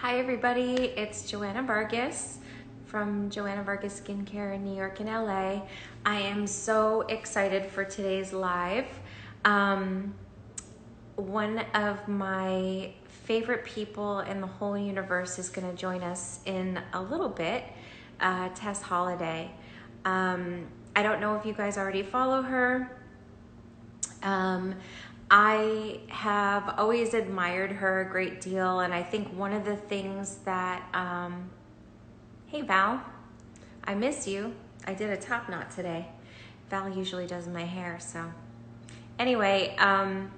Hi everybody, it's Joanna Vargas from Joanna Vargas Skincare in New York and LA. I am so excited for today's live. One of my favorite people in the whole universe is going to join us in a little bit, Tess Holliday. I don't know if you guys already follow her. I have always admired her a great deal, and I think one of the things that, hey Val, I miss you. I did a top knot today. Val usually does my hair, so. Anyway, one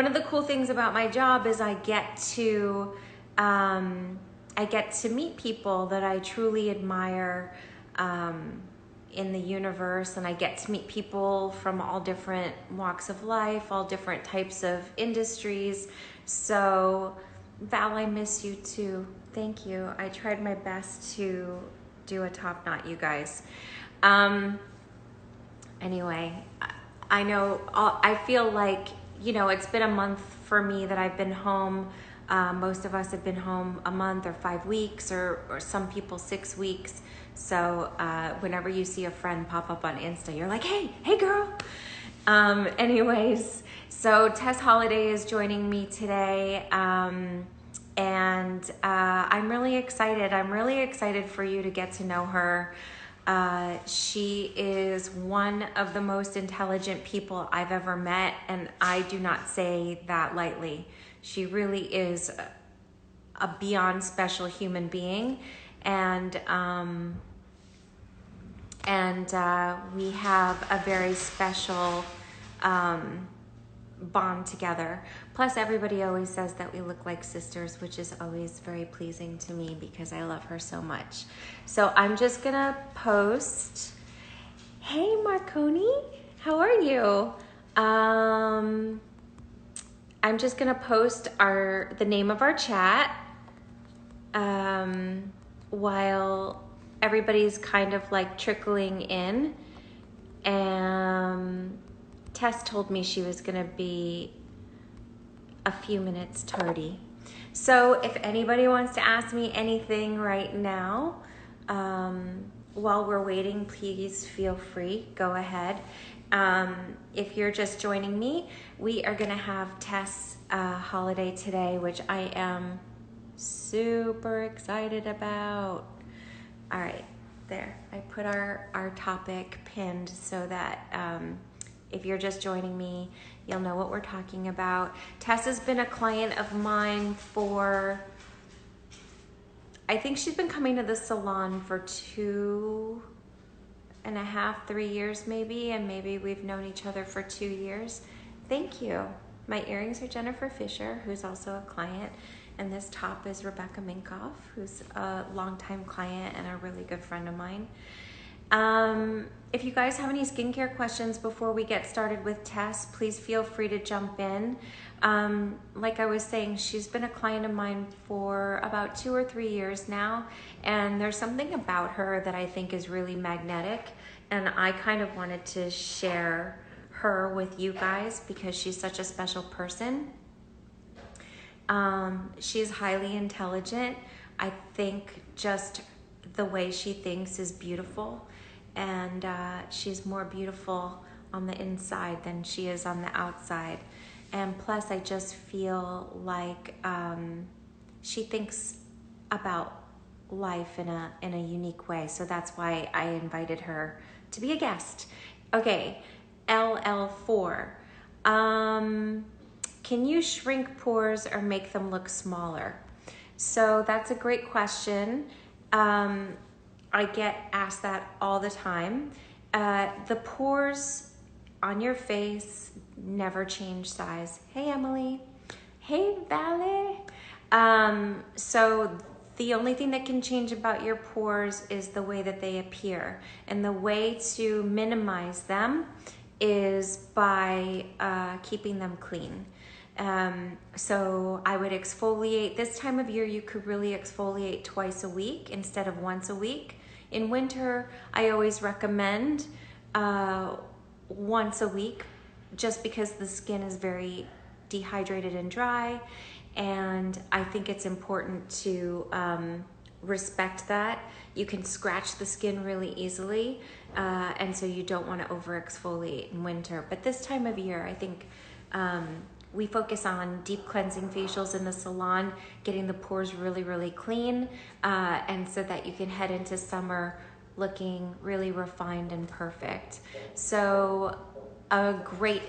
of the cool things about my job is I get to meet people that I truly admire, in the universe, and I get to meet people from all different walks of life, all different types of industries. So Val, I miss you too. Thank you. I tried my best to do a top knot, you guys. Anyway, I know, I feel like, you know, it's been a month for me that I've been home. Most of us have been home a month or 5 weeks, or some people 6 weeks. So whenever you see a friend pop up on Insta, you're like, hey girl. Anyways, so Tess Holliday is joining me today. And I'm really excited. I'm really excited for you to get to know her. She is one of the most intelligent people I've ever met, and I do not say that lightly. She really is a beyond special human being, and we have a very special bond together. Plus, everybody always says that we look like sisters, which is always very pleasing to me because I love her so much. So I'm just gonna post, hey Marconi, how are you? I'm just gonna post the name of our chat while everybody's kind of like trickling in. Tess told me she was gonna be a few minutes tardy. So if anybody wants to ask me anything right now, while we're waiting, please feel free, go ahead. If you're just joining me, we are gonna have Tess Holliday today, which I am super excited about. All right, there, I put our topic pinned so that if you're just joining me, you'll know what we're talking about. Tess has been a client of mine for, I think she's been coming to the salon for 2.5, 3 years maybe, and maybe we've known each other for 2 years. Thank you. My earrings are Jennifer Fisher, who's also a client, and this top is Rebecca Minkoff, who's a longtime client and a really good friend of mine. If you guys have any skincare questions before we get started with Tess, please feel free to jump in. Like I was saying, she's been a client of mine for about 2 or 3 years now, and there's something about her that I think is really magnetic, and I kind of wanted to share her with you guys because she's such a special person. She's highly intelligent. I think just the way she thinks is beautiful, and she's more beautiful on the inside than she is on the outside. And plus, I just feel like she thinks about life in a unique way. So that's why I invited her to be a guest. Okay, LL4. Can you shrink pores or make them look smaller? So that's a great question. I get asked that all the time. The pores on your face never change size. Hey, Emily. Hey, Vale. So the only thing that can change about your pores is the way that they appear. And the way to minimize them is by keeping them clean. So I would exfoliate. This time of year, you could really exfoliate twice a week instead of once a week. In winter, I always recommend once a week, just because the skin is very dehydrated and dry, and I think it's important to respect that. You can scratch the skin really easily, and so you don't want to over exfoliate in winter. But this time of year, I think we focus on deep cleansing facials in the salon, getting the pores really, really clean, and so that you can head into summer looking really refined and perfect. So a great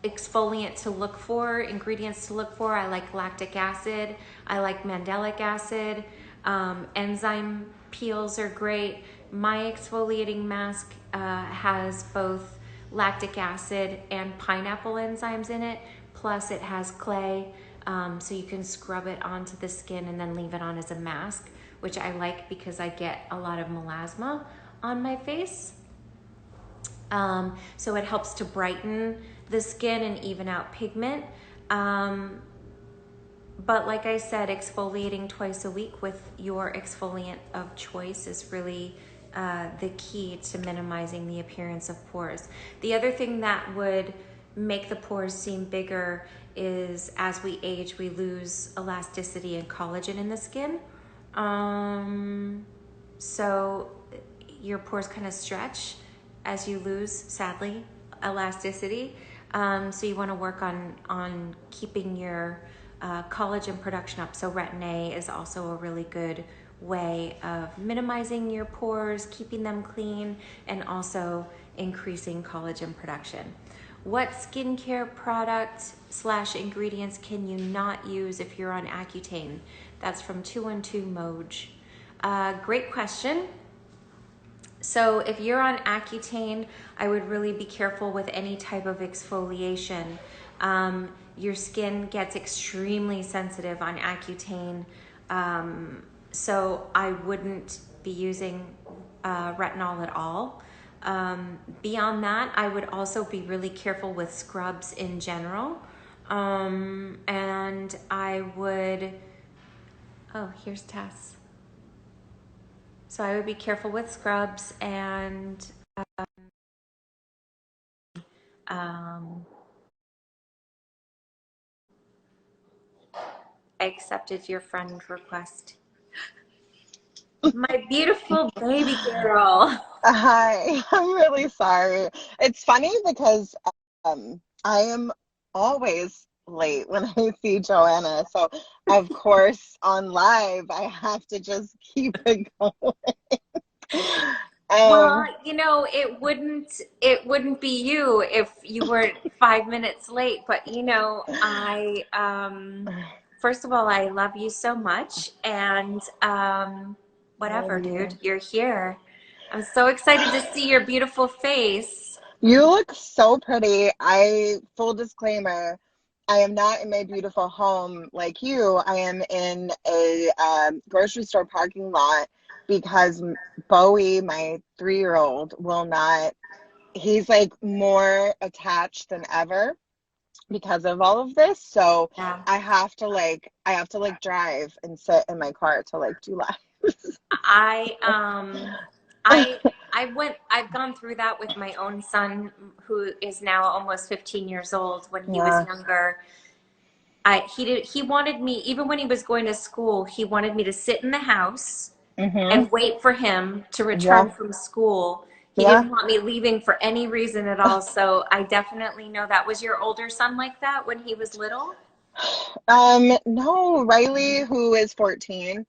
exfoliant to look for, ingredients to look for, I like lactic acid, I like mandelic acid, enzyme peels are great. My exfoliating mask has both lactic acid and pineapple enzymes in it, plus it has clay, so you can scrub it onto the skin and then leave it on as a mask, which I like because I get a lot of melasma on my face. So it helps to brighten the skin and even out pigment. But like I said, exfoliating twice a week with your exfoliant of choice is really the key to minimizing the appearance of pores. The other thing that would make the pores seem bigger is as we age, we lose elasticity and collagen in the skin. So your pores kind of stretch as you lose, sadly, elasticity. So you want to work on keeping your collagen production up. So Retin-A is also a really good way of minimizing your pores, keeping them clean, and also increasing collagen production. What skincare product / ingredients can you not use if you're on Accutane? That's from 212 Moj. Great question. So if you're on Accutane, I would really be careful with any type of exfoliation. Your skin gets extremely sensitive on Accutane, so I wouldn't be using retinol at all. Beyond that, I would also be really careful with scrubs in general. And I would, oh, here's Tess. So I would be careful with scrubs and I accepted your friend request. My beautiful baby girl. Hi, I'm really sorry. It's funny because I am always late when I see Joanna. So, of course, on live, I have to just keep it going. Well, Um, it wouldn't be you if you were 5 minutes late, but I first of all, I love you so much, and I love whatever, dude, you. you're here. I'm so excited to see your beautiful face. You look so pretty. Full disclaimer, I am not in my beautiful home like you. I am in a grocery store parking lot because Bowie, my 3-year-old, will not, he's like more attached than ever because of all of this. So Yeah. I have to like drive and sit in my car to like do lives. I um I've gone through that with my own son who is now almost 15 years old. When he was Yeah. younger, he wanted me, even when he was going to school, he wanted me to sit in the house Mm-hmm. and wait for him to return Yeah. from school. He Yeah. didn't want me leaving for any reason at all. So I definitely know that. Was your older son like that when he was little? No, Riley, who is 14,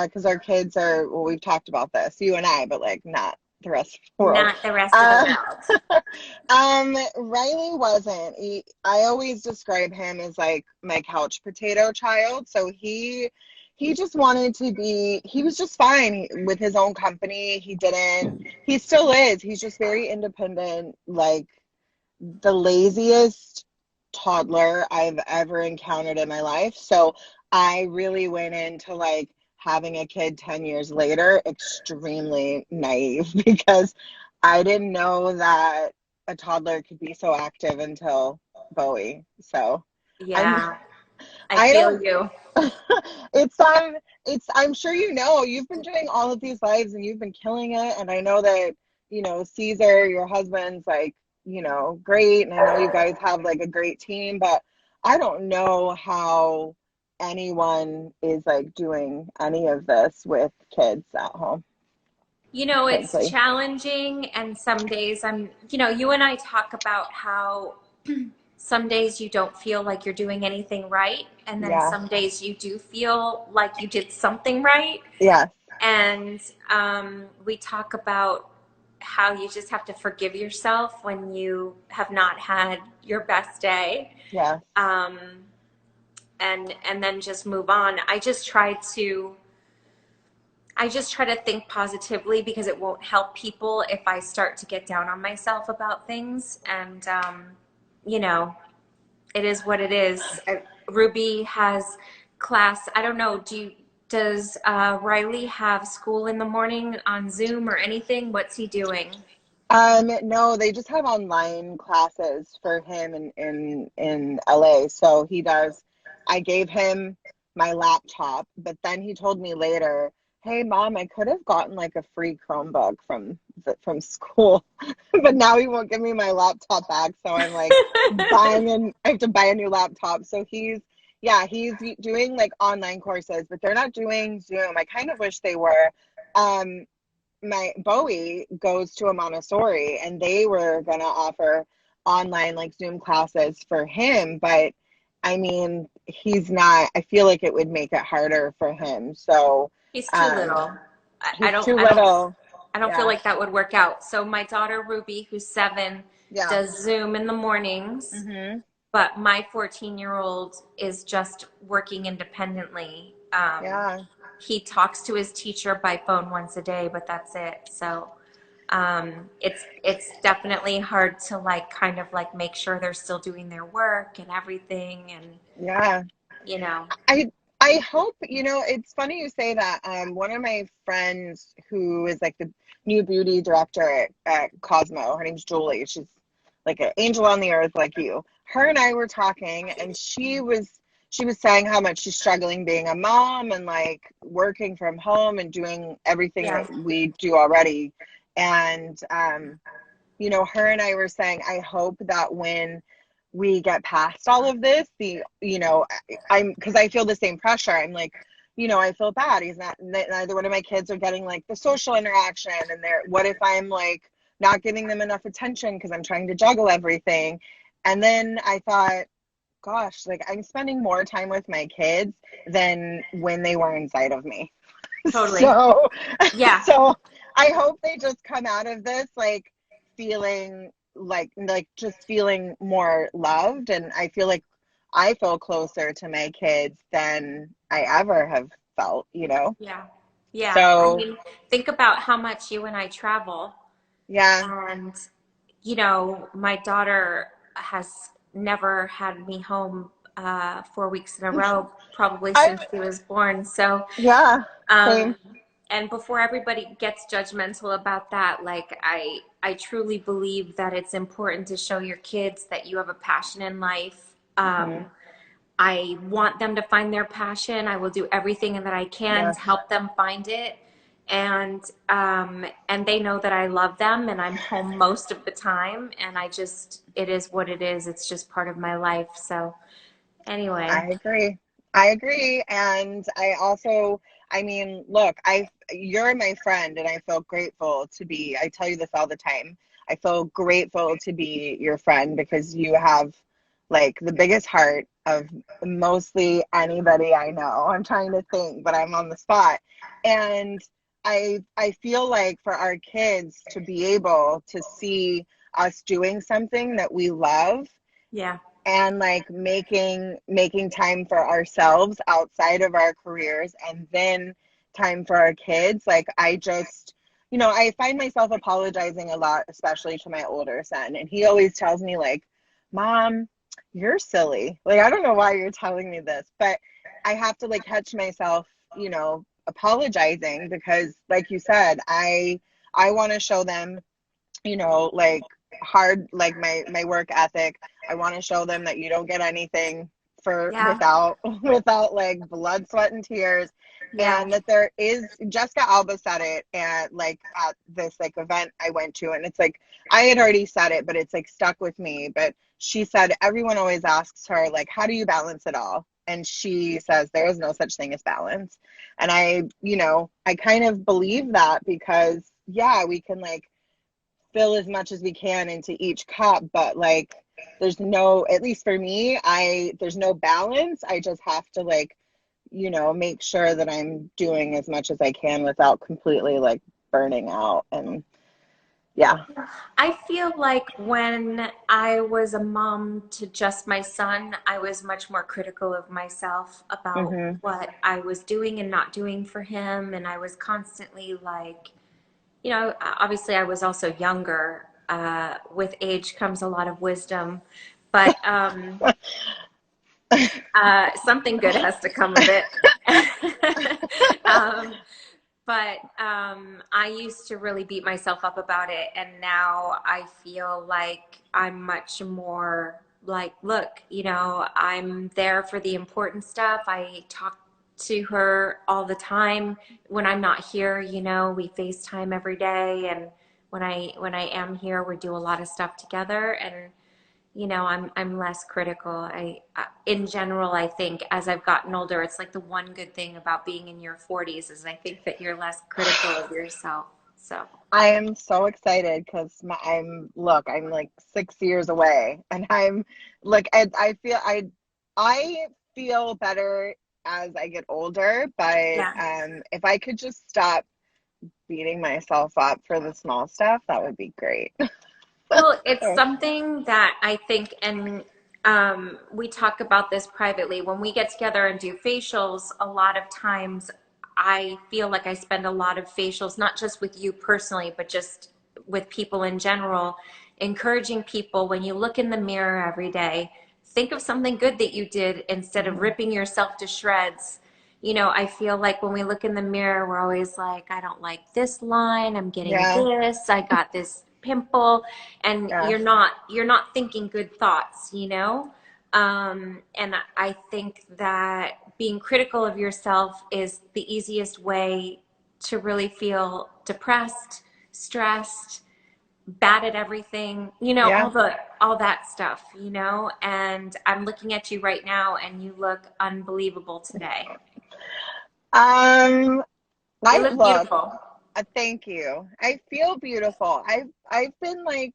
because our kids are, well, we've talked about this, you and I, but like not the rest of the world. Not the rest of the Uh, world. Riley wasn't. I always describe him as like my couch potato child. So he just wanted to be, he was just fine with his own company. He still is. He's just very independent, like the laziest toddler I've ever encountered in my life. So I really went into like having a kid 10 years later extremely naive because I didn't know that a toddler could be so active until Bowie. So I'm Yeah, I I feel don't you. it's I'm sure you've been doing all of these lives and you've been killing it, and I know that Caesar, your husband's like great, and I know you guys have like a great team, but I don't know how anyone is like doing any of this with kids at home, It's frankly. challenging, and some days you and I talk about how some days you don't feel like you're doing anything right, and then Yeah. some days you do feel like you did something right. Yes. And we talk about how you just have to forgive yourself when you have not had your best day, Yes. um, and then just move on. I just try to think positively because it won't help people if I start to get down on myself about things. And, you know, it is what it is. Ruby has class. I don't know. Does Riley have school in the morning on Zoom or anything? What's he doing? No, they just have online classes for him in LA. So he does. I gave him my laptop, but then he told me later, "Hey, Mom, I could have gotten like a free Chromebook from school, but now he won't give me my laptop back." So I'm like I have to buy a new laptop. So yeah, he's doing like online courses, but they're not doing Zoom. I kind of wish they were. Um, my Bowie goes to a Montessori and they were gonna offer online like Zoom classes for him, but I mean he's not, I feel like it would make it harder for him. So He's too um little. I, I he's don't. too I don't. little. I don't feel Yeah. like that would work out. So my daughter Ruby, who's 7, Yeah. does Zoom in the mornings. Mhm. But my 14-year-old is just working independently. Yeah. He talks to his teacher by phone once a day, but that's it. So it's definitely hard to like kind of like make sure they're still doing their work and everything, and Yeah. you know, I I hope, it's funny you say that. One of my friends who is like the new beauty director at Cosmo, her name's Julie. She's like an angel on the earth like you. Her and I were talking and she was saying how much she's struggling being a mom and like working from home and doing everything yeah, that we do already. And her and I were saying, I hope that when we get past all of this, I'm because I feel the same pressure. I'm like, I feel bad. Neither one of my kids are getting like the social interaction, and what if I'm like not giving them enough attention because I'm trying to juggle everything? And then I thought, gosh, like I'm spending more time with my kids than when they were inside of me. totally. So, Yeah, so I hope they just come out of this like feeling like just feeling more loved, and I feel like I feel closer to my kids than I ever have felt. yeah, yeah. I So, mean, think about how much you and I travel. yeah. And, my daughter has never had me home 4 weeks in a row, probably I since she was born. So, Yeah, um, same. and before everybody gets judgmental about that, like I truly believe that it's important to show your kids that you have a passion in life. Hmm. I want them to find their passion. I will do everything that I can Yes, to help them find it. And they know that I love them and I'm home most of the time. And it is what it is. It's just part of my life. So anyway, I agree. I agree. And I mean, look, you're my friend and I feel grateful to be, I tell you this all the time. I feel grateful to be your friend because you have like the biggest heart of mostly anybody I know. I'm trying to think, but I'm on the spot. And I feel like for our kids to be able to see us doing something that we love yeah, and like making time for ourselves outside of our careers and then time for our kids, like I just I find myself apologizing a lot, especially to my older son, and he always tells me like, Mom, you're silly, like I don't know why you're telling me this, but I have to like catch myself apologizing because like you said, I want to show them like hard, like my work ethic. I want to show them that you don't get anything for yeah, without like blood, sweat, and tears. yeah, And that there is, Jessica Alba said it at this like event I went to, and it's like I had already said it, but it's like stuck with me. But she said everyone always asks her like, how do you balance it all? and she says there is no such thing as balance. And I kind of believe that because, yeah, we can like fill as much as we can into each cup, but like there's no, at least for me, there's no balance. I just have to like, make sure that I'm doing as much as I can without completely like burning out. And yeah. I feel like when I was a mom to just my son, I was much more critical of myself about Hmm. what I was doing and not doing for him. And I was constantly like, obviously I was also younger. With age comes a lot of wisdom, but something good has to come of it. um, but I used to really beat myself up about it, and now I feel like I'm much more like, look, I'm there for the important stuff. I talk to her all the time when I'm not here. We FaceTime every day, and when I am here, we do a lot of stuff together, and I'm less critical. In general, I think as I've gotten older, it's like the one good thing about being in your 40s is I think that you're less critical of yourself. So, I am so excited because I'm like 6 years away, and I'm like, I feel better as I get older, but yeah. if I could just stop beating myself up for the small stuff, that would be great. Well, it's something that I think, and we talk about this privately. When we get together and do facials, a lot of times I feel like I spend a lot of facials, not just with you personally, but just with people in general, encouraging people when you look in the mirror every day, think of something good that you did instead of Mhm. ripping yourself to shreds. I feel like when we look in the mirror, we're always like, I don't like this line, I'm getting Yeah, this, I got this pimple, and yeah, you're not thinking good thoughts. And I think that being critical of yourself is the easiest way to really feel depressed, stressed, bad at everything, yeah. all that stuff. And I'm looking at you right now and you look unbelievable today. Um, You I look look, beautiful. thank you. I feel beautiful. I've been like,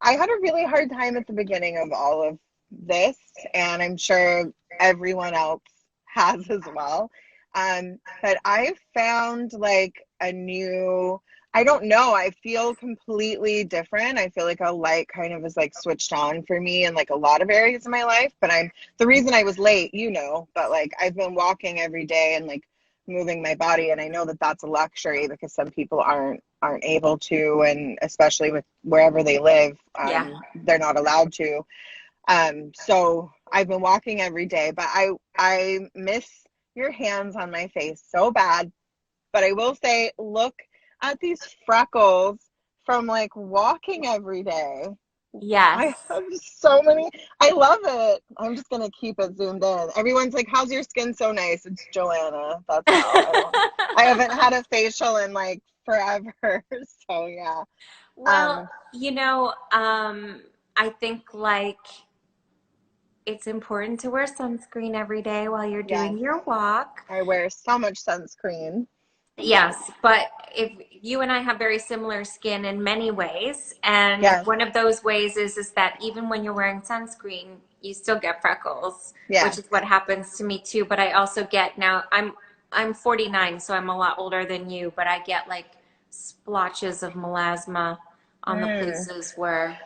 I had a really hard time at the beginning of all of this, and I'm sure everyone else has as well. But I found like a new, I don't know, I feel completely different. I feel like a light kind of is like switched on for me in like a lot of areas of my life. But the reason I was late, but like I've been walking every day and like moving my body, and I know that that's a luxury because some people aren't able to, and especially with wherever they live, Yeah. they're not allowed to. So I've been walking every day, but I miss your hands on my face so bad. But I will say, look at these freckles from like walking every day. I Yes. have so many. I love it. I'm just gonna keep it zoomed in. Everyone's like, "How's your skin so nice?" It's Joanna. That's how. I haven't had a facial in like forever. So yeah. Well, Um, I think like it's important to wear sunscreen every day while you're yes, doing your walk. I wear so much sunscreen. Yes, but if you and I have very similar skin in many ways, and Yes, one of those ways is that even when you're wearing sunscreen, you still get freckles, which yes. is what happens to me too. But I also get now I'm 49, so I'm a lot older than you, but I get like splotches of melasma on the Mm. places where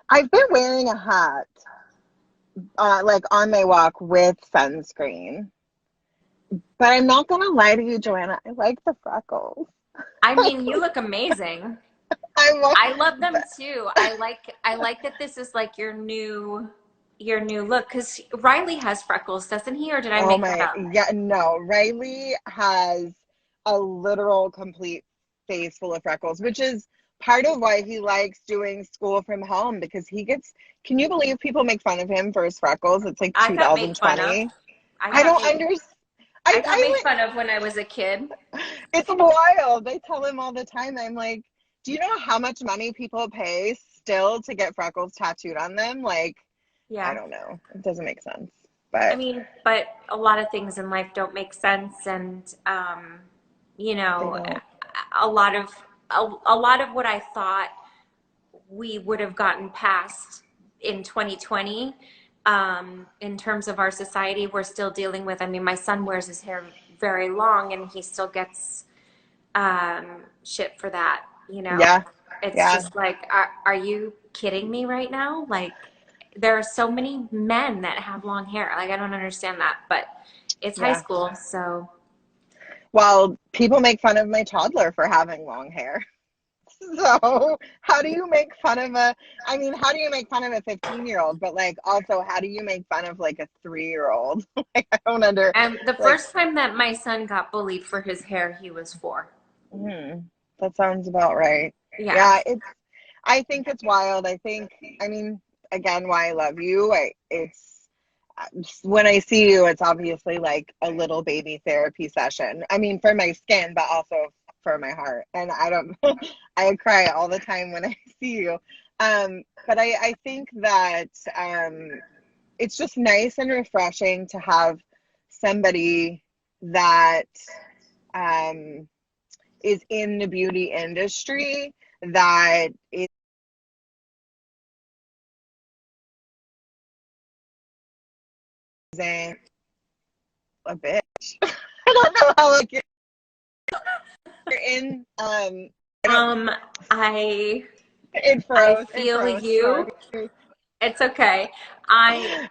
I've been wearing a hat, like on my walk with sunscreen. But I'm not gonna lie to you, Joanna. I like the freckles. I mean, you look amazing. I'm like, I love them too. I like that this is like your new look because Riley has freckles, doesn't he? Or did I oh make that my, up? yeah, no. Riley has a literal complete face full of freckles, which is part of why he likes doing school from home because can you believe people make fun of him for his freckles? It's like I got made fun of. 2020. I I got don't made understand. I got made I fun of when I was a kid. It's wild. I tell him all the time. I'm like, do you know how much money people pay still to get freckles tattooed on them? Like, I Yeah. don't know. It doesn't make sense. I But mean, but a lot of things in life don't make sense, and you they know, don't. a lot of a lot of what I thought we would have gotten past in 2020, in terms of our society, we're still dealing with. I mean, my son wears his hair very long, and he still gets shit for that. You know, Yeah, it's yeah, just like, are you kidding me right now? Like, there are so many men that have long hair. Like, I don't understand that, but it's high yeah. school, so Well, people make fun of my toddler for having long hair. So, how do you make fun of I mean, how do you make fun of a 15-year-old? But like, also, how do you make fun of like a 3-year-old? Like, I don't the like, first time that my son got bullied for his hair, he was 4. hmm, that sounds about right. Yeah. Yeah, I think it's wild. I mean, again, why I love you. It's when I see you, it's obviously like a little baby therapy session. I mean, for my skin, but also for my heart. And I don't, I cry all the time when I see you. But I think that it's just nice and refreshing to have somebody that um, is in the beauty industry that isn't a bitch. I don't know how like you're in I don't Um, I it I froze. It feel froze. Sorry. you. It's okay. I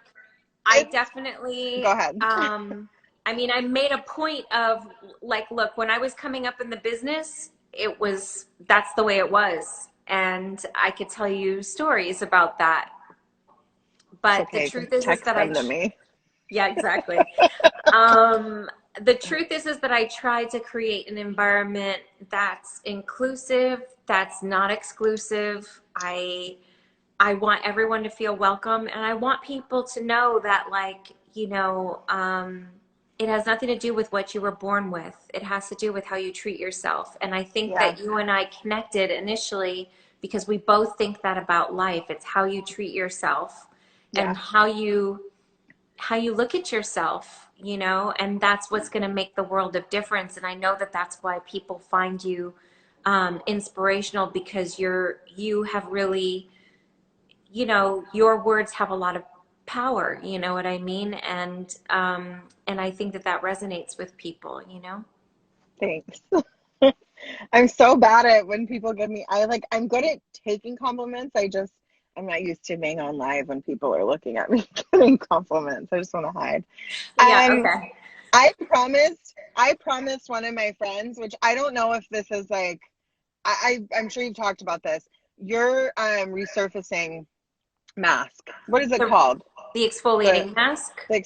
I It's go definitely, ahead. I mean, I made a point of, like, look, when I was coming up in the business, that's the way it was. And I could tell you stories about that. It's But the okay. You can truth is text that them to me. yeah, exactly. Um, the truth is that I try to create an environment that's inclusive, that's not exclusive. I want everyone to feel welcome, and I want people to know that, like, it has nothing to do with what you were born with. It has to do with how you treat yourself. And I think Yeah. that you and I connected initially because we both think that about life. It's how you treat yourself and Yeah. how you look at yourself, and that's what's going to make the world of difference. And I know that that's why people find you inspirational, because you have really, your words have a lot of power, you know what I mean? And I think that that resonates with people. Thanks. I'm so bad at when people give me I'm good at taking compliments. I'm not used to being on live when people are looking at me giving compliments. I just want to hide. Yeah, Um, okay. I promised one of my friends, which I don't know if this is like I'm sure you've talked about this. Your resurfacing mask. What is it The called? the The exfoliating mask, the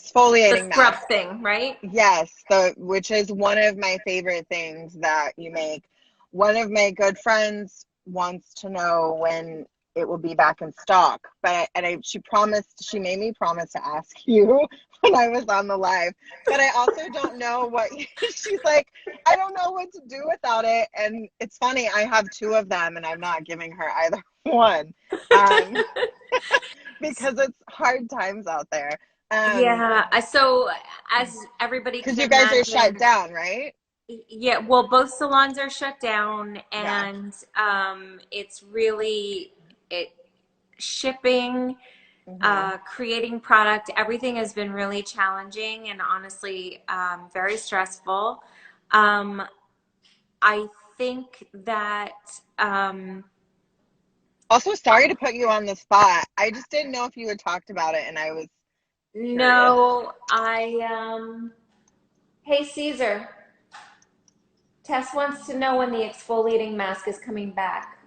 the exfoliating scrub mask. thing, right? Yes, the which is one of my favorite things that you make. One of my good friends wants to know when it will be back in stock, but she made me promise to ask you when I was on the live. But I also don't know what she's like, I don't know what to do without it. And it's funny, I have two of them and I'm not giving her either one. Um, because it's hard times out there. Yeah, so as everybody Because can you guys are shut imagine, down, right? yeah, well, both salons are shut down, Yeah. and it's really it shipping, Hmm. creating product, everything has been really challenging and honestly very stressful. Um, I think that Also, sorry to put you on the spot. I just didn't know if you had talked about it, and I was curious. no, hey Caesar, Tess wants to know when the exfoliating mask is coming back.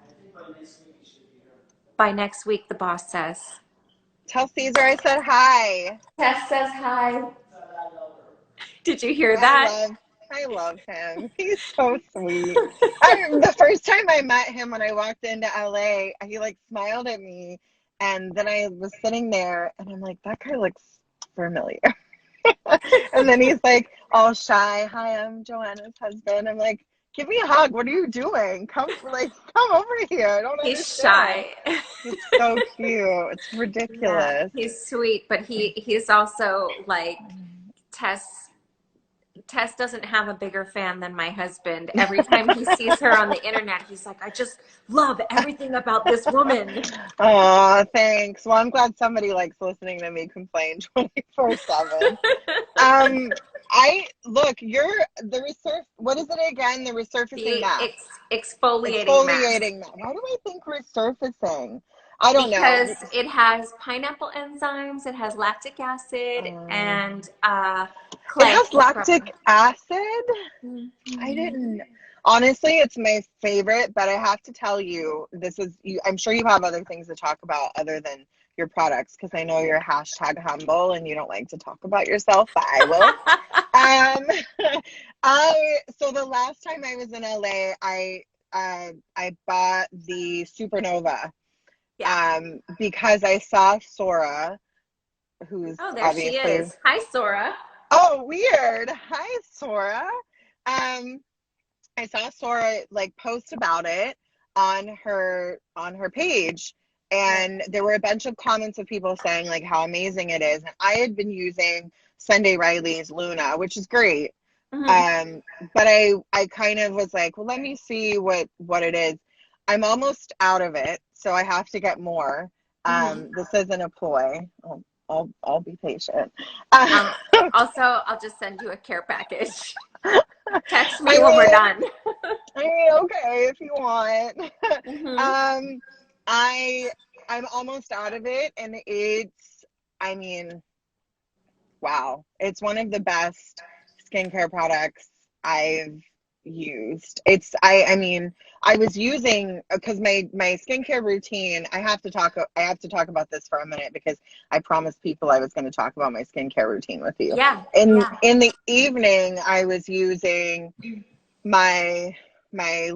By next week, the boss says. Tell Caesar I said hi. Tess says hi. Did you hear I that? love, I love him. He's so sweet. The first time I met him when I walked into LA, he like smiled at me, and then I was sitting there, and I'm like, that guy looks familiar. And then he's like all shy. Hi, I'm Joanna's husband. I'm like, Give me a hug. What are you doing? Come over here. I don't He's understand. shy. It's so cute. It's Yeah, ridiculous. he's sweet, but he's also like Tess. Tess doesn't have a bigger fan than my husband. Every time he sees her on the internet, he's like, I just love everything about this woman. Oh, thanks. Well, I'm glad somebody likes listening to me complain 24/7. Um, you're the what is it again? The resurfacing The mask. exfoliating mask. Exfoliating mask. Why do I think resurfacing? I don't know. Because it has pineapple enzymes, it has lactic acid, Um, and it clay has scrubber. lactic acid. I Mhm. didn't. Honestly, it's my favorite, but I have to tell you, I'm sure you have other things to talk about other than your products, because I know you're hashtag humble and you don't like to talk about yourself, but I will. So the last time I was in LA, I bought the Supernova, Yeah. because I saw Sora, who's Oh, there she obviously, is. Hi, Sora. oh, weird. Hi, Sora. Um, I saw Sora like post about it on her page, Yeah. and there were a bunch of comments of people saying like how amazing it is. And I had been using Sunday Riley's Luna, which is great. Hmm. Um, but I kind of was like, well, let me see what it is. I'm almost out of it, so I have to get more. Hmm. This isn't a ploy. I'll be patient. Um, Also, I'll just send you a care package. Text me I when we're mean, done. okay, if you want. Hmm. um, I I'm almost out of it, and I mean, wow, it's one of the best skincare products I've used. I mean, I was using, because my skincare routine, I have to talk about this for a minute, because I promised people I was going to talk about my skincare routine with you. Yeah, In yeah, in the evening, I was using my my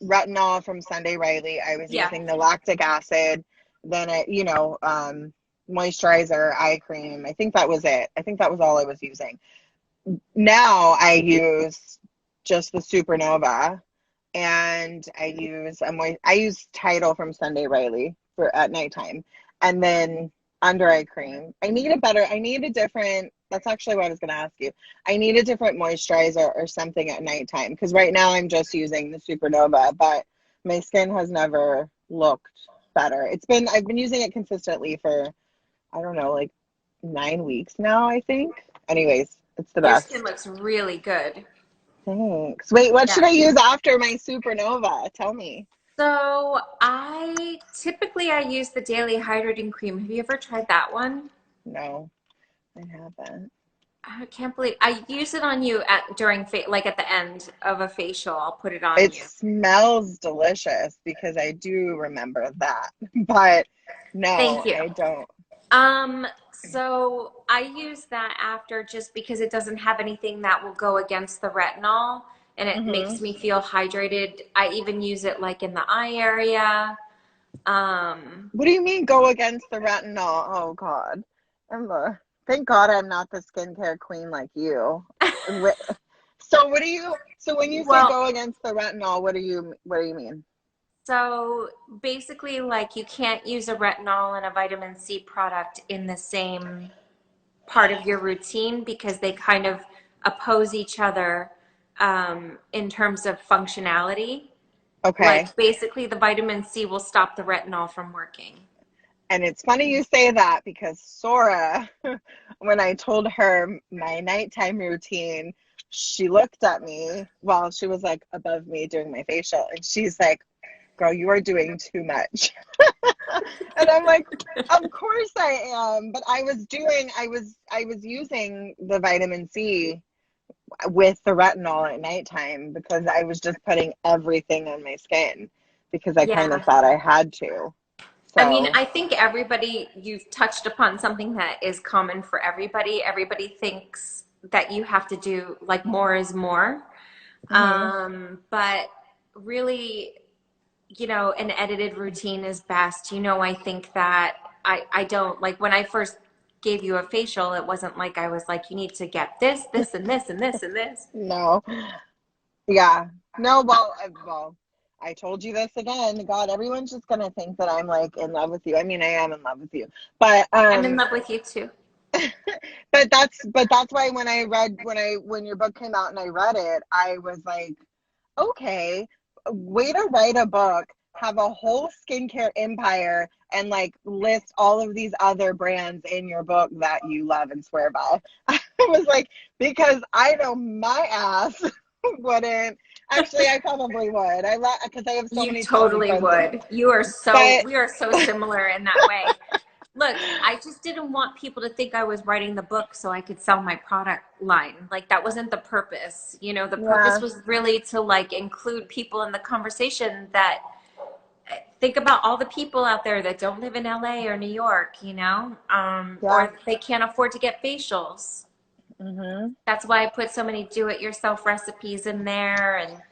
retinol from Sunday Riley. I was yeah. using the lactic acid, then moisturizer, eye cream. I think that was it. I think that was all I was using. Now I use just the Supernova, and I use Tidal from Sunday Riley for at nighttime, and then under eye cream. I need a different. That's actually what I was going to ask you. I need a different moisturizer or something at nighttime, because right now I'm just using the Supernova, but my skin has never looked better. I've been using it consistently for, I don't know, like 9 weeks now, I think. Anyways, it's the Your skin best. looks really good. Thanks. Wait, what should Yeah. I use after my Supernova? Tell me. So I use the daily hydrating cream. Have you ever tried that one? No, I haven't. I can't believe I use it on you at during like at the end of a facial. I'll put it on It you. smells delicious, because I do remember that. But no, Thank you. I don't. So I use that after just because it doesn't have anything that will go against the retinol and it Hmm. makes me feel hydrated. I even use it like in the eye area. Um, What do you mean go against the retinol? Oh God. Thank God I'm not the skincare queen like you. Wh- so when you say well, go against the retinol, what do you mean? so basically like you can't use a retinol and a vitamin C product in the same part of your routine because they kind of oppose each other in terms of functionality. Okay. Like basically, the vitamin C will stop the retinol from working. And it's funny you say that, because Sora, when I told her my nighttime routine, she looked at me while she was like above me doing my facial, and she's like, girl, you are doing too much. And I'm like, of course I am. But I was using the vitamin C with the retinol at nighttime, because I was just putting everything on my skin, because I kind of Yeah. thought I had to. I mean, So, I think you've touched upon something that is common for everybody. Everybody thinks that you have to do like more is more. mhm. But really, an edited routine is best. I think that I don't like when I first gave you a facial, it wasn't like I was like, you need to get this, this, and this, and this, and this. No. Yeah. No, well, I told you this again. God, everyone's just gonna think that I'm like in love with you. I mean, I am in love with you. But I'm in love with you too. but that's why when your book came out and I read it, I was like, okay, way to write a book, have a whole skincare empire, and like list all of these other brands in your book that you love and swear by. I was like, because I know my ass wouldn't. Actually, I probably would. Because I have so You many Sony totally friends. would. But We are so similar in that way. Look, I just didn't want people to think I was writing the book so I could sell my product line. Like that wasn't the purpose. You know, the purpose yeah, was really to like include people in the conversation that think about all the people out there that don't live in LA or New York, you know, yeah, or they can't afford to get facials. hmm That's why I put so many do-it-yourself recipes in there and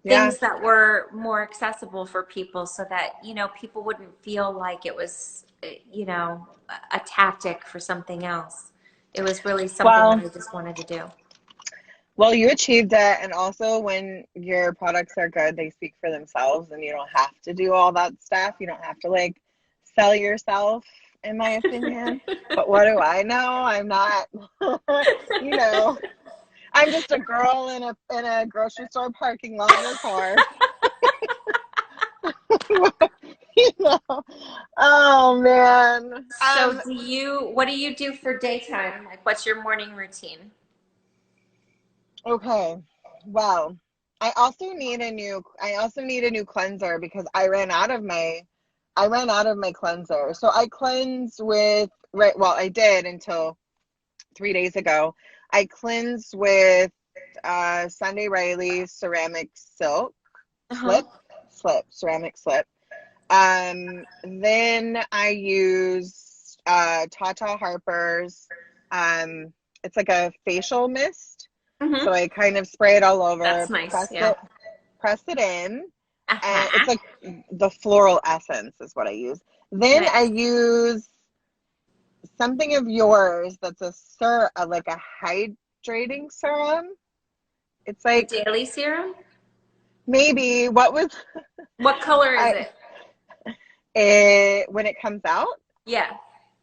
yeah. things that were more accessible for people so that, you know, people wouldn't feel like it was, you know, a tactic for something else. It was really something that Well, I just wanted to do. Well, you achieved it, and also when your products are good, they speak for themselves, and you don't have to do all that stuff. You don't have to like sell yourself, in my opinion. But what do I know? I'm not, you know, I'm just a girl in a grocery store parking lot in her car. You know. Oh man. So what do you do for daytime? Like, what's your morning routine? Okay. Well, I also need a new cleanser because I ran out of my cleanser. So I cleanse with right well, I did until 3 days ago. I cleansed with Sunday Riley's ceramic silk Uh-huh. slip ceramic slip. Then I use Tata Harper's it's like a facial mist. So Mm-hmm. I kind of spray it all over, That's nice. press Yeah. it, press it in, and it's Uh-huh. like the floral essence is what I use. Then I Nice. use something of yours that's like a hydrating serum. It's A like daily serum? maybe what was What color is I it? it when it comes out, Yeah.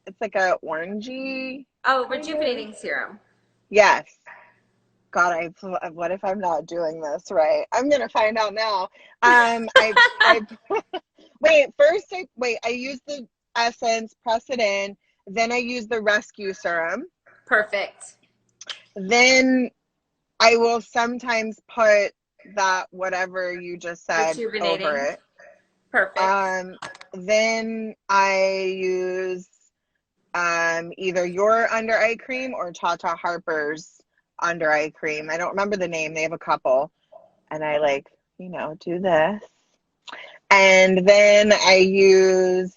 it's like a orangey Oh, kind of. rejuvenating serum. Yes. God, what if I'm not doing this right? I'm gonna find out now. I wait. I use the essence, press it in, then I use the rescue serum. Perfect. Then I will sometimes put that whatever you just said over Rejuvenating. it. Perfect. Um, then I use either your under eye cream or Tata Harper's under eye cream. I don't remember the name. They have a couple. And I like, do this. And then I use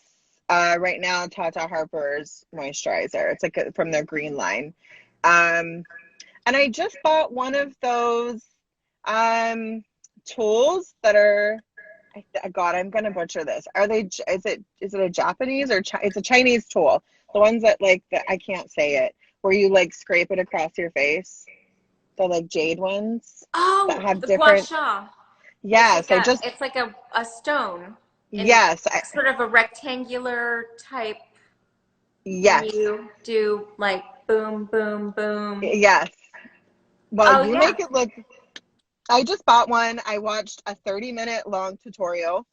right now Tata Harper's moisturizer. It's like from their green line. Um, and I just bought one of those um, tools that are. God, I'm gonna butcher this. Is it a Japanese or it's a Chinese tool? The ones that like that I can't say it, where you like scrape it across your face. The like jade ones that Oh, have the gua different. sha. Yes, I just It's like a stone in yes, sort of a rectangular type, and yes, you do like boom, boom, boom. yes. Well, Oh you yeah. make it look. I just bought one. I watched a 30-minute long tutorial.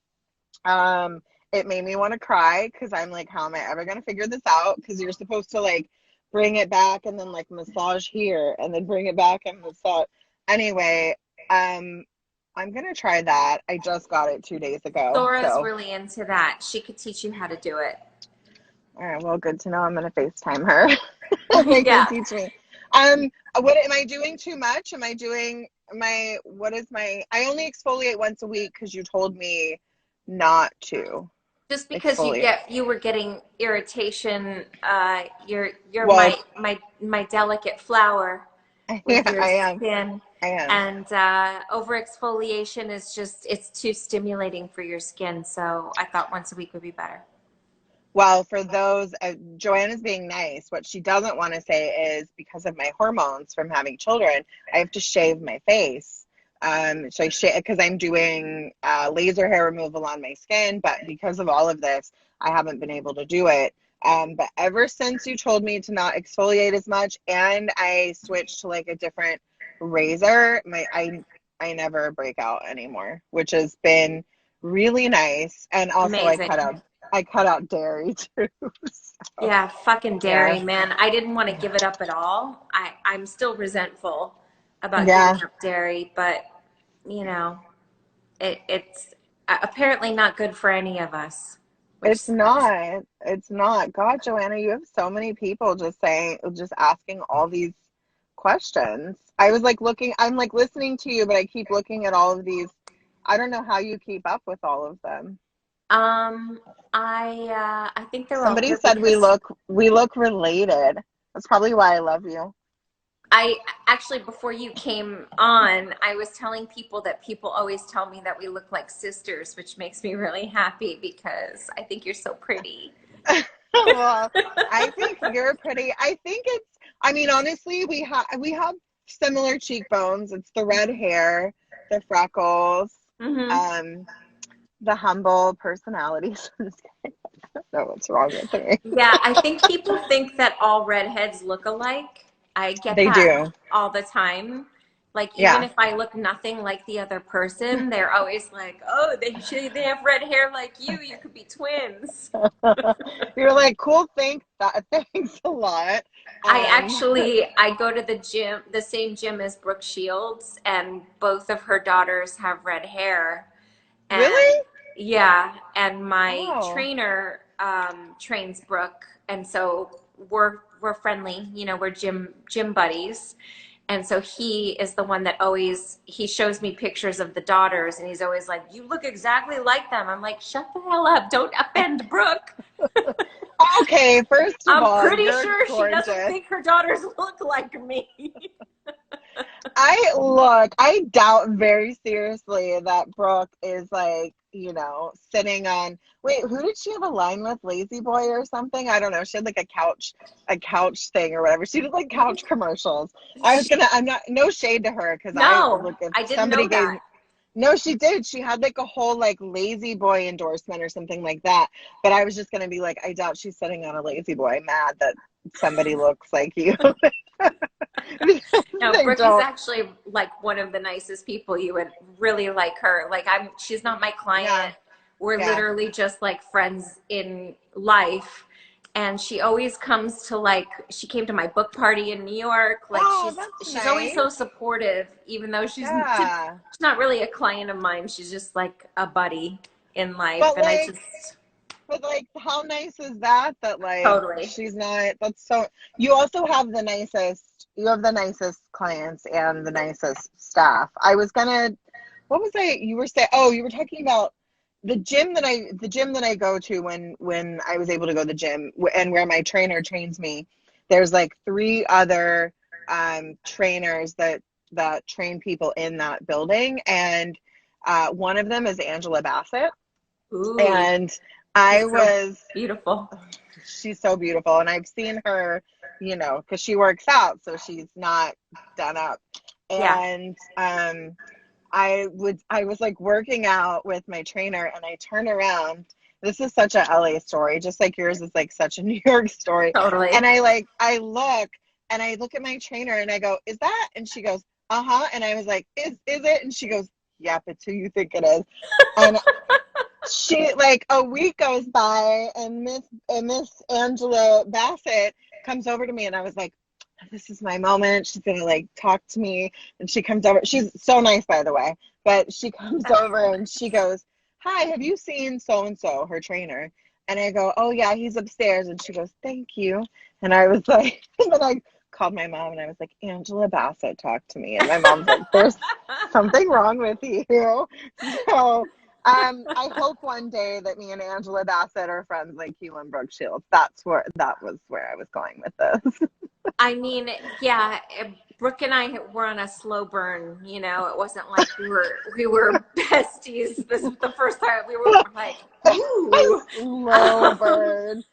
Um, it made me want to cry because I'm like, how am I ever gonna figure this out? Because you're supposed to like bring it back and then like massage here and then bring it back and massage. Anyway, um, I'm gonna try that. I just got it 2 days ago. Sora's So, really into that. She could teach you how to do it. all right, well, good to know. I'm gonna FaceTime her and make her Yeah. teach me. What am I doing too much? Am I doing what is I only exfoliate once a week because you told me not to Just because exfoliate. you were getting irritation, you're Well, my delicate flower with yeah, your I am. skin, I am. and over exfoliation is just it's too stimulating for your skin. So I thought once a week would be better. Well, for those, Joanna's being nice. What she doesn't want to say is because of my hormones from having children, I have to shave my face So because I'm doing laser hair removal on my skin, but because of all of this, I haven't been able to do it. But ever since you told me to not exfoliate as much, and I switched to like a different razor, I never break out anymore, which has been really nice. And also Amazing. I cut out dairy too. So, Yeah, fucking yeah. dairy, man. I didn't want to give it up at all. I'm still resentful about giving Yeah. up dairy, but you know, it's apparently not good for any of us, which It's sucks. not. It's not. God, Joanna, you have so many people just asking all these questions. I was like I'm like listening to you, but I keep looking at all of these. I don't know how you keep up with all of them. Um, I think they're all Somebody here said because we look related. That's probably why I love you. I actually, before you came on, I was telling people that people always tell me that we look like sisters, which makes me really happy because I think you're so pretty. Well, I think you're pretty. I mean, honestly, we have similar cheekbones. It's the red hair, the freckles, Hmm. um, the humble personalities. I don't know what's wrong with me. Yeah, I think people think that all redheads look alike. I get They that do. all the time. Like even Yeah. if I look nothing like the other person, they're always like, "Oh, they have red hair like you. You could be twins." You're like, cool, thanks a lot. Um, I go to the gym, the same gym as Brooke Shields, and both of her daughters have red hair. And really? yeah, and my Oh. trainer trains Brooke, and so we're friendly. You know, we're gym buddies. And so he is the one that always he shows me pictures of the daughters, and he's always like, "You look exactly like them." I'm like, "Shut the hell up! Don't offend Brooke." Okay, first of I'm all, pretty you're sure she doesn't gorgeous. think her daughters look like me. I doubt very seriously that Brooke is like, sitting on, wait, who did she have a line with? Lazy Boy or something? I don't know. She had like a couch thing or whatever. She did like couch commercials. I'm not, no shade to her because No, look, if I didn't somebody know gave, that. no, she did. She had like a whole like Lazy Boy endorsement or something like that. But I was just going to be like, I doubt she's sitting on a Lazy Boy mad that somebody looks like you. Because No, they Brooke is don't. actually like one of the nicest people. You would really like her. Like she's not my Yeah. client. We're Yeah. literally just like friends in life. And she always comes to like she came to my book party in New York. Like Oh, that's she's always so nice. supportive, even though she's Yeah. not really a client of mine. She's just like a buddy in life. But And I like, just how nice is that like totally. she's not, that's so, you have the nicest clients and the nicest staff. What was you were saying, oh, you were talking about the gym that I go to when I was able to go to the gym and where my trainer trains me. There's like three other trainers that train people in that building, and one of them is Angela Bassett. Ooh, And I she's so was beautiful. she's so beautiful, and I've seen her, because she works out, so she's not done up. Yeah. And I was like working out with my trainer, and I turn around. This is such a LA story, just like yours is like such a New York story. And Totally. I look at my trainer and I go, "Is that?" And she goes, "Uh-huh." And I was like, "Is it?" And she goes, "Yep, it's who you think it is." And she, like, a week goes by, and Miss Angela Bassett comes over to me, and I was like, this is my moment. She's gonna like talk to me. And she comes over. She's so nice, by the way. But she comes over and she goes, "Hi, have you seen so and so, her trainer?" And I go, "Oh yeah, he's upstairs." And she goes, "Thank you." And I was like, and then I called my mom and I was like, "Angela Bassett talked to me." And my mom's like, "There's something wrong with you." So I hope one day that me and Angela Bassett are friends like you and Brooke Shields. That was where I was going with this. I mean, yeah, Brooke and I were on a slow burn, you know. It wasn't like we were besties. This was the first time we were like, ooh. Slow Um, burn.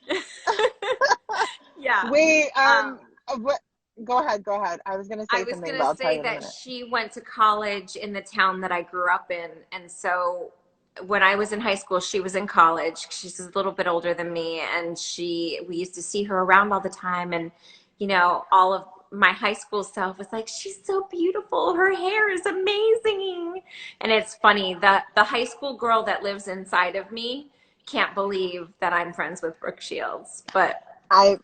yeah. Wait, Um, what? Go ahead, go ahead. I was gonna I say was something, going but to I'll tell say you in a that minute. she went to college in the town that I grew up in. And so when I was in high school, she was in college. She's a little bit older than me. And we used to see her around all the time. And, all of my high school self was like, she's so beautiful. Her hair is amazing. And it's funny that the high school girl that lives inside of me can't believe that I'm friends with Brooke Shields. But I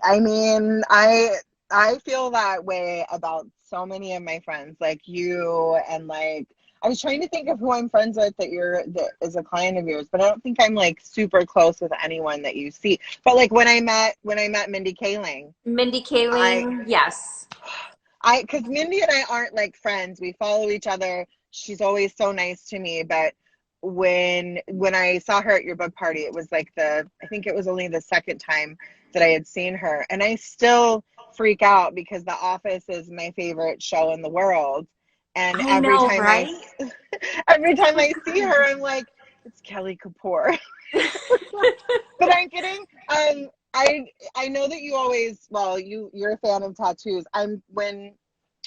I mean, I feel that way about so many of my friends, like you, and like I was trying to think of who I'm friends with that is a client of yours, but I don't think I'm like super close with anyone that you see. But like when I met Mindy Kaling, Mindy I Kaling, yes. because Mindy and I aren't like friends. We follow each other. She's always so nice to me, but when I saw her at your book party, it was like I think it was only the second time that I had seen her, and I still freak out because The Office is my favorite show in the world, and I know, right? every time I see her, I'm like, it's Kelly Kapoor. But I'm kidding. I know that you always, well, you're a fan of tattoos. I'm when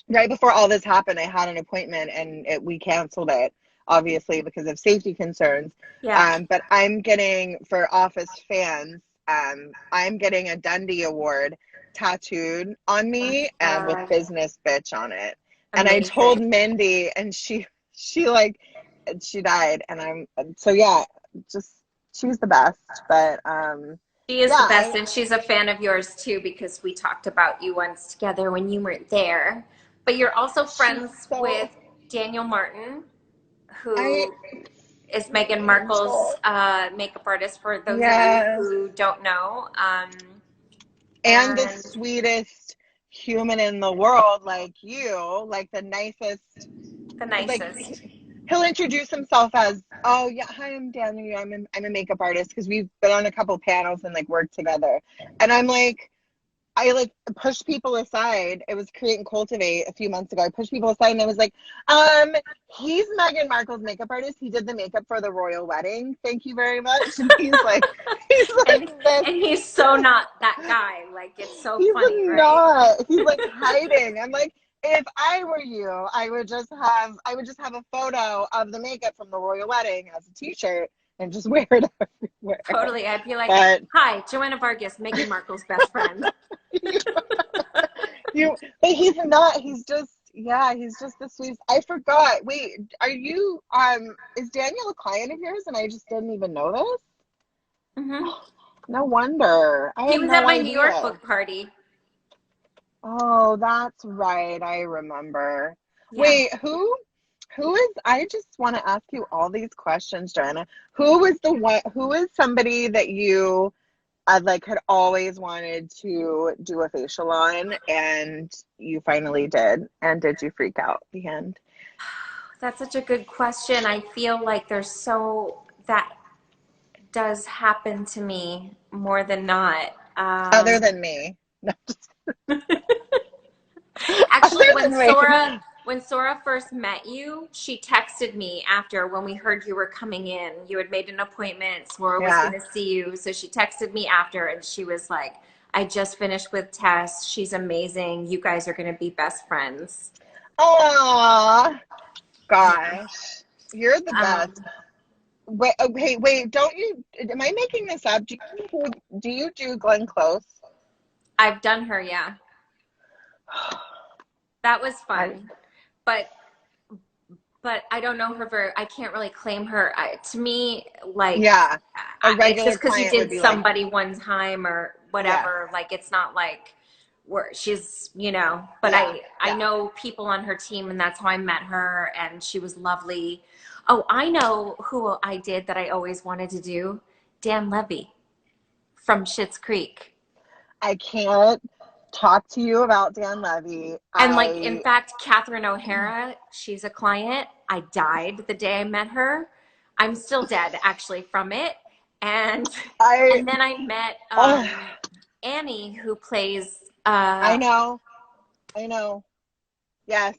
right before all this happened, I had an appointment and we canceled it, obviously because of safety concerns. Yeah. But I'm getting, for Office fans, I'm getting a Dundee Award tattooed on me and with God, business bitch on it. And I told amazing. Mindy, and she like she died, and so yeah, just she's the best. But She is yeah, the best, and she's a fan of yours too because we talked about you once together when you weren't there. But you're also she's friends so with Daniel Martin, I who is my Meghan Markle's angel. makeup artist, for those of you Yes. who don't know. And the And sweetest human in the world, like you, like the nicest, the like nicest. he'll introduce himself as, oh yeah, hi, I'm Daniel, I'm a makeup artist, because we've been on a couple panels and like worked together. And I'm like, I like pushed people aside. It was Create and Cultivate a few months ago. I pushed people aside and I was like, he's Meghan Markle's makeup artist. He did the makeup for the royal wedding. Thank you very much. And he's like and this. and he's so not that guy. Like, it's so He's funny, right? not. He's like hiding. I'm like, if I were you, I would just have a photo of the makeup from the royal wedding as a t-shirt and just wear it everywhere. Totally. I'd be like, But hi, Joanna Vargas, Meghan Markle's best friend. you, but he's not. He's just, yeah, he's just the sweetest. I forgot. Wait, is Daniel a client of yours and I just didn't even know this? Hmm. No wonder. I He had was no at my New York idea. book party. Oh, that's right. I remember. Yeah. Wait, who is, I just want to ask you all these questions, Joanna. Who is somebody that you like had always wanted to do a facial on and you finally did? And did you freak out at the end? That's such a good question. I feel like that does happen to me more than not. Other than me. No, Actually, other than me. when Sora first met you, she texted me after when we heard you were coming in. You had made an appointment. Sora was going Yeah. to see you. So she texted me after and she was like, I just finished with Tess. She's amazing. You guys are going to be best friends. Aw, Yeah. gosh. You're the best. Um, Wait, okay, wait, don't you, am I making this up? Do you do Glenn Close? I've done her, yeah. That was I, fun. But I don't know her I can't really claim her. To me, like, yeah, a it's regular just because you client would did be like, somebody one time or yeah, whatever. Like, it's not like where she's. But yeah, I yeah. know people on her team, and that's how I met her, and she was lovely. Oh, I know who I did that I always wanted to do. Dan Levy from Schitt's Creek. I can't talk to you about Dan Levy. And like, in fact, Catherine O'Hara, she's a client. I died the day I met her. I'm still dead actually from it. And I, and then I met oh, Annie, who plays I know, I know. Yes,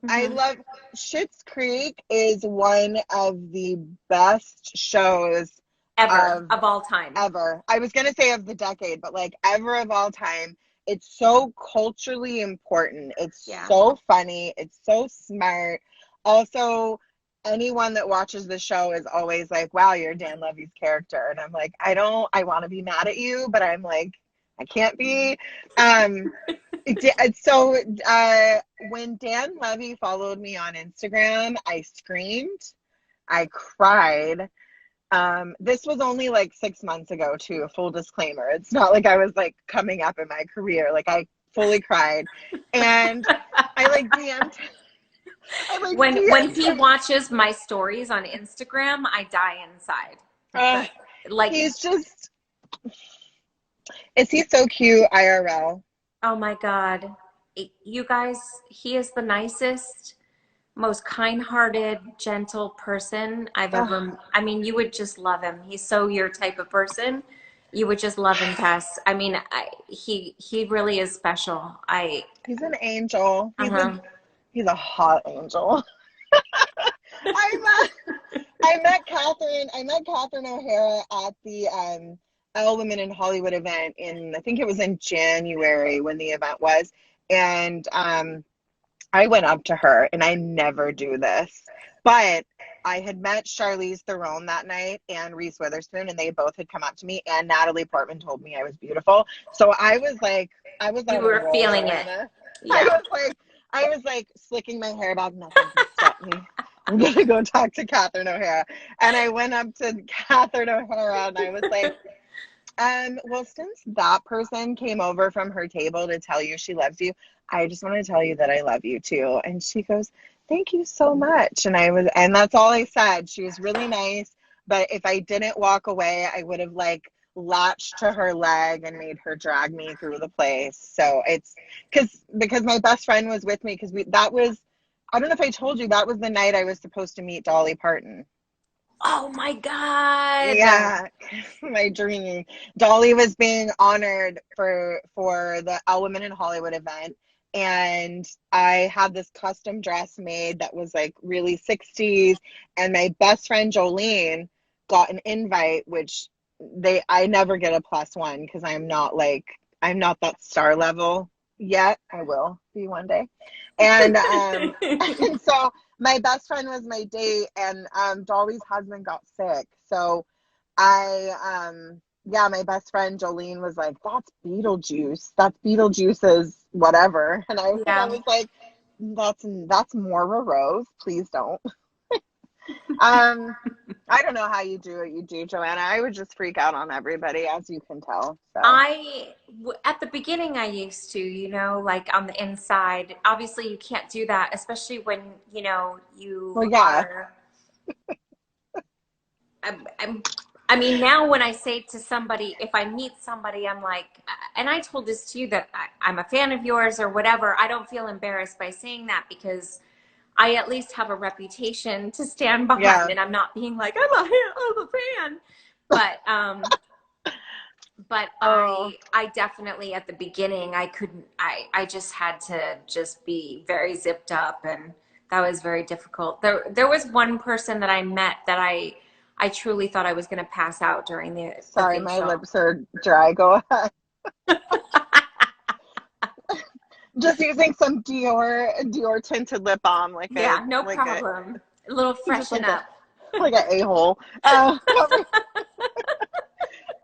I mhm, love Schitt's Creek is one of the best shows ever of of all time. ever. I was gonna say of the decade, but like ever of all time. it's so culturally important. It's Yeah. so funny. It's so smart. Also, anyone that watches the show is always like, wow, you're Dan Levy's character. And I'm like, I want to be mad at you, but I'm like, I can't be. Um, so when Dan Levy followed me on Instagram, I screamed, I cried. This was only like 6 months ago too, full disclaimer. It's not like I was like coming up in my career. Like I fully cried. And I like DM'd When he watches my stories on Instagram, I die inside. uh, Like, he's just, is he so cute IRL? oh my God. You guys, he is the nicest, most kind-hearted, gentle person I've Ugh, ever, I mean, you would just love him. He's so your type of person. You would just love him, Tess. I mean, he really is special. he's an angel. Uh-huh. He's a hot angel. I I met Catherine O'Hara at the All Women in Hollywood event I think it was in January when the event was. And I went up to her, and I never do this, but I had met Charlize Theron that night and Reese Witherspoon, and they both had come up to me, and Natalie Portman told me I was beautiful. So I was You on a were roll, feeling it. Joanna. Yeah. I was like slicking my hair back. Nothing can stop me. I'm gonna go talk to Catherine O'Hara. And I went up to Catherine O'Hara, and I was like, well, since that person came over from her table to tell you she loves you, I just want to tell you that I love you too. And she goes, thank you so much. And that's all I said. She was really nice. But if I didn't walk away, I would have like latched to her leg and made her drag me through the place. So it's because my best friend was with me I don't know if I told you, that was the night I was supposed to meet Dolly Parton. Oh my God. Yeah, my dream. Dolly was being honored for the All Women in Hollywood event, and I had this custom dress made that was like really 60s, and my best friend Jolene got an invite, which I never get a plus one because I'm not that star level yet. I will be one day. And and so my best friend was my date, and Dolly's husband got sick. So yeah, my best friend Jolene was like, that's Beetlejuice. That's Beetlejuice's whatever. And I Yeah. was like, that's Moira Rose. Please don't. Um, I don't know how you do what you do, Joanna. I would just freak out on everybody, as you can tell. So At the beginning, I used to, like on the inside. Obviously, you can't do that, especially when, well, you yeah, are. I'm, I mean, now when I say to somebody, if I meet somebody, I'm like, and I told this to you that I'm a fan of yours or whatever. I don't feel embarrassed by saying that because I at least have a reputation to stand behind, yeah. and I'm not being like I'm a fan. But Oh, I definitely at the beginning I couldn't I just had to just be very zipped up, and that was very difficult. There was one person that I met that I truly thought I was going to pass out during the sorry, my facial. lips are dry. Go ahead. Just using some Dior tinted lip balm, Yeah, no like a problem. A little just freshen up. like a hole.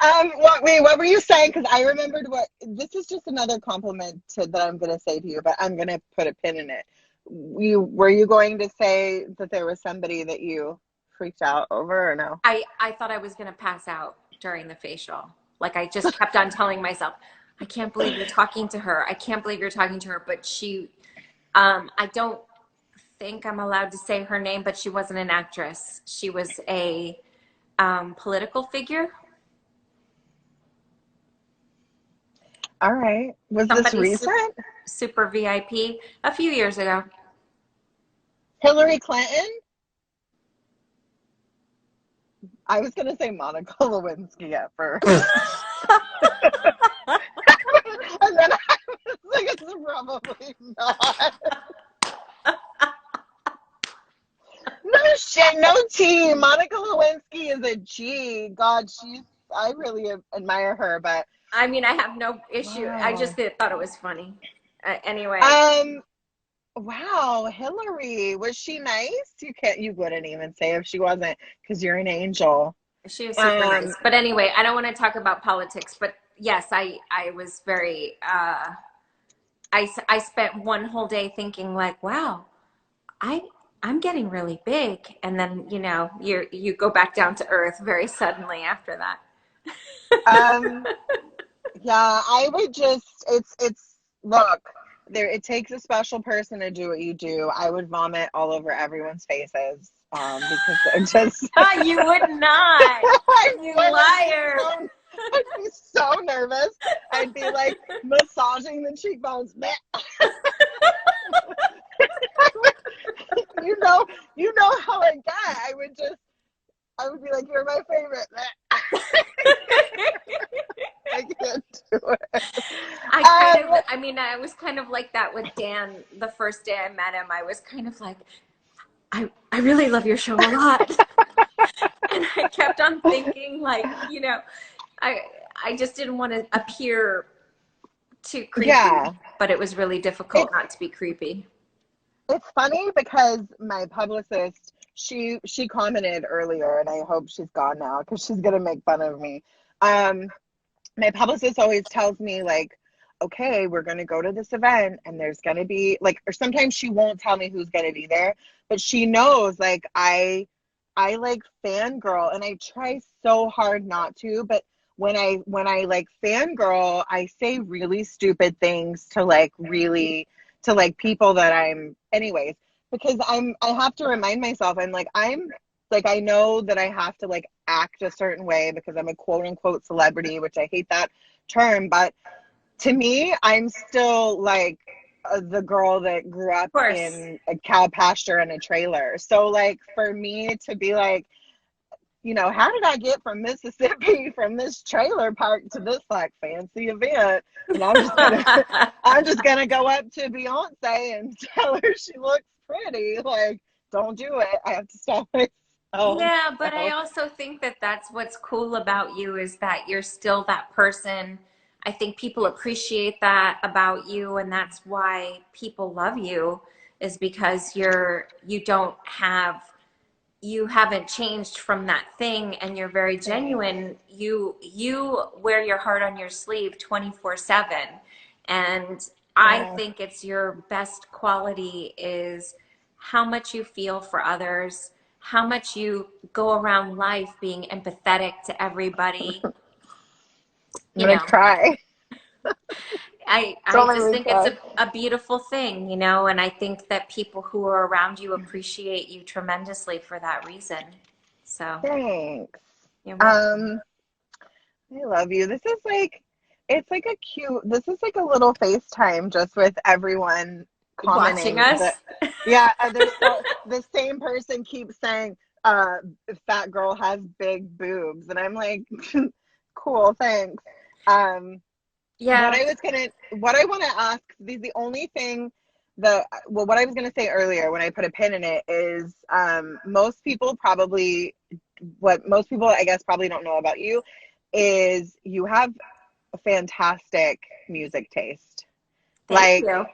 What were you saying? Because I remembered this is just another compliment that I'm going to say to you, but I'm going to put a pin in it. Were you going to say that there was somebody that you freaked out over or no? I thought I was going to pass out during the facial. Like I just kept on telling myself, I can't believe you're talking to her. I can't believe you're talking to her. But I don't think I'm allowed to say her name, but she wasn't an actress. She was a political figure. All right. Was this Somebody recent? super VIP a few years ago. Hillary Clinton? I was going to say Monica Lewinsky at first. And then I was like, it's probably not. No shit, no tea. Monica Lewinsky is a G. God, I really admire her, but I mean, I have no issue. I just Wow. thought it was funny. Anyway, Um, wow, Hillary, was she nice? You wouldn't even say if she wasn't, because you're an angel. she was super Um, nice. But anyway, I don't want to talk about politics. But yes, I was very. I spent one whole day thinking like, wow, I I'm getting really big, and then you go back down to earth very suddenly after that. um, yeah, I would just, look, it takes a special person to do what you do. I would vomit all over everyone's faces, because it just, Ah, you would not, I you would, liar. I'd be so nervous. I'd be like massaging the cheekbones. you know, you know how I get. I would be like, you're my favorite. I can't do it. I mean, I was kind of like that with Dan the first day I met him. I was kind of like, I really love your show a lot. And I kept on thinking like, I I just didn't want to appear too creepy, Yeah, but it was really difficult it's not to be creepy. it's funny because my publicist, she commented earlier, and I hope she's gone now because she's gonna make fun of me. Um, my publicist always tells me like, okay, we're going to go to this event and there's going to be like, or sometimes she won't tell me who's going to be there, but she knows like I like fangirl, and I try so hard not to, but when I like fangirl, I say really stupid things to like really to like people that I'm anyways, because I have to remind myself I'm like I know that I have to like act a certain way because I'm a quote unquote celebrity, which I hate that term, but to me, I'm still like the girl that grew up Of course. in a cow pasture and a trailer. So like for me to be like, how did I get from Mississippi from this trailer park to this like fancy event? And I'm just gonna go up to Beyonce and tell her she looks pretty. Like, don't do it. I have to stop myself. Yeah, but I So also think that that's what's cool about you is that you're still that person. I think people appreciate that about you, and that's why people love you, is because you haven't changed from that thing, and you're very thanks. genuine. You wear your heart on your sleeve 24/7. And I Yeah. think it's your best quality is how much you feel for others, how much you go around life being empathetic to everybody. I'm You gonna know, cry. I Don't make just me think it's cry. a beautiful thing, and I think that people who are around you appreciate you tremendously for that reason. So Thanks. you're welcome. Um, I love you. This is like a little FaceTime just with everyone Watching commenting. us. Yeah, the same person keeps saying, fat girl has big boobs. And I'm like, cool, thanks. Um, Yeah. what I want to ask, the only thing what I was going to say earlier when I put a pin in it is, what most people, I guess, probably don't know about you is you have a fantastic music taste. Thank Like you.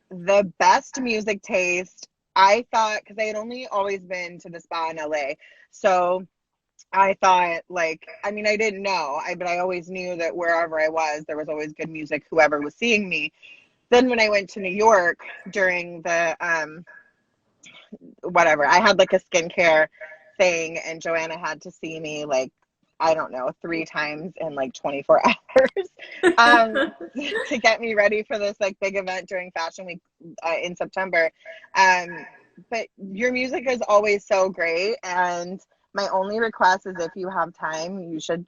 the best music taste. I thought, because I had only always been to the spa in LA. So I thought, like, I mean, I didn't know, but I always knew that wherever I was, there was always good music, whoever was seeing me. Then when I went to New York during the whatever. I had like a skincare thing, and Joanna had to see me like, I don't know, 3 times in like 24 hours, to get me ready for this like big event during Fashion Week, in September. Um, but your music is always so great, and my only request is if you have time, you should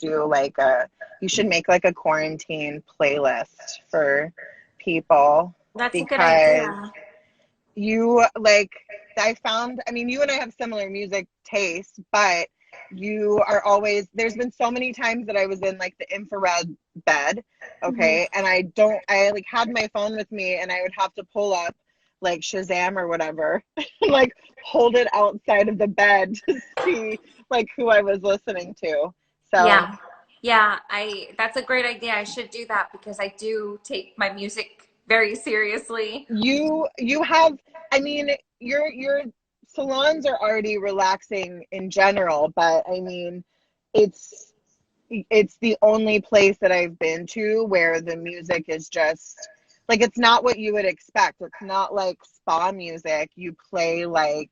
make like a quarantine playlist for people, That's a good because idea. you like I found, I mean, you and I have similar music tastes, but there's been so many times that I was in like the infrared bed, Mhm. okay, and I like had my phone with me, and I would have to pull up like Shazam or whatever and like hold it outside of the bed to see like who I was listening to. So Yeah. Yeah, that's a great idea. I should do that because I do take my music very seriously. You have, I mean, your salons are already relaxing in general, but I mean, it's it's the only place that I've been to where the music is just like it's not what you would expect. It's not like spa music. You play like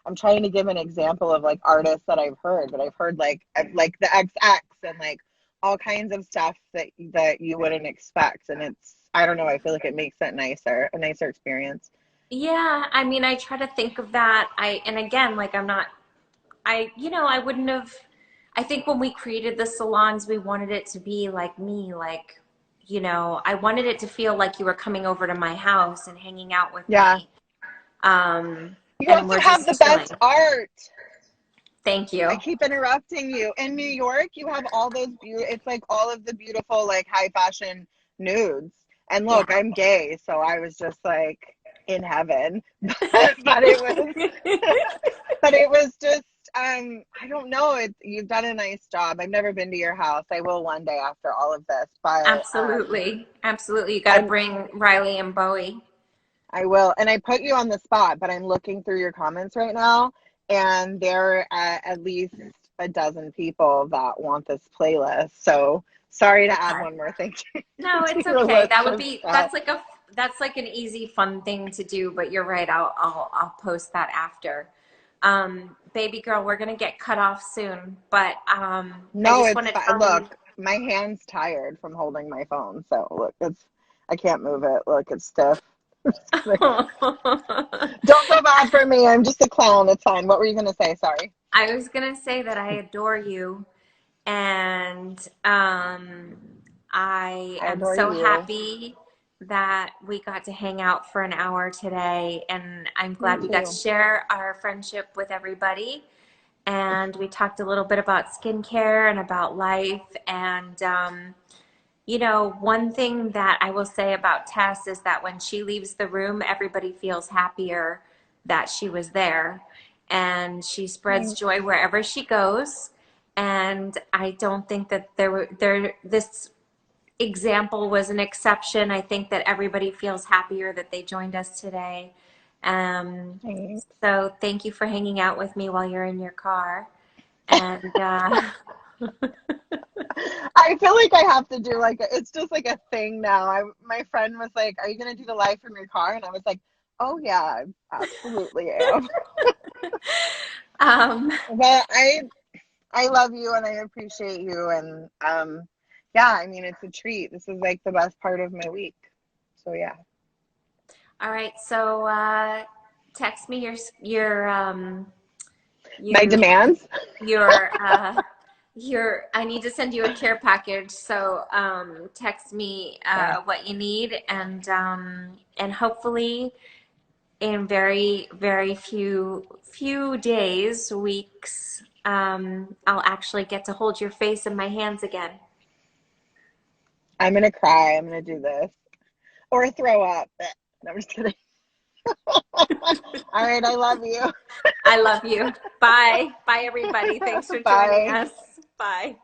I'm trying to give an example of like artists that I've heard, but I've heard like the XX and like all kinds of stuff that you wouldn't expect. And it's I don't know, I feel like it makes it a nicer experience. Yeah, I mean, I try to think of that. And again, like I'm not, I wouldn't have, I think when we created the salons, we wanted it to be like me, like, I wanted it to feel like you were coming over to my house and hanging out with Yeah. me. Um, You and also we're have just the chilling. best art. Thank I you. keep interrupting you. In New York, you have all those it's like all of the beautiful like high fashion nudes. And look, Yeah. I'm gay, so I was just like in heaven. But it was but it was just I don't know, you've done a nice job. I've never been to your house. I will one day after all of this, but Absolutely. Absolutely. You got to I'm bring Riley and Bowie. I will. And I put you on the spot, but I'm looking through your comments right now, and there are at least a dozen people that want this playlist. So sorry to add Okay. one more thing No, to it's your okay. list of stuff. That's like an easy fun thing to do, but you're right. I'll post that after. Baby girl, we're gonna get cut off soon, but I No, just want it's to fine. tell you. Look, my hand's tired from holding my phone. So look, I can't move it. Look, it's stiff. Don't feel bad for me. I'm just a clown. It's fine. What were you gonna say? Sorry. I was gonna say that I adore you, and I I am adore so you. happy that we got to hang out for an hour today, and I'm Me glad we got to too. share our friendship with everybody. And we talked a little bit about skincare and about life. And, one thing that I will say about Tess is that when she leaves the room, everybody feels happier that she was there. And she spreads Thanks. joy wherever she goes. And I don't think that this example was an exception. I think that everybody feels happier that they joined us today. Um, Thanks. so thank you for hanging out with me while you're in your car. And I feel like I have to do like it's just like a thing now. My friend was like, "Are you gonna do the live from your car?" And I was like, "Oh yeah, I absolutely am." um, But I love you and I appreciate you and yeah, I mean it's a treat. This is like the best part of my week. So yeah. all right. So text me My your demands. your I need to send you a care package. So text me Okay. what you need, and hopefully in very very few days, weeks, I'll actually get to hold your face in my hands again. I'm gonna cry. I'm gonna do this. Or throw up. No, I'm just kidding. All right, I love you. I love you. Bye. Bye, everybody. Thanks for joining Bye. us. Bye.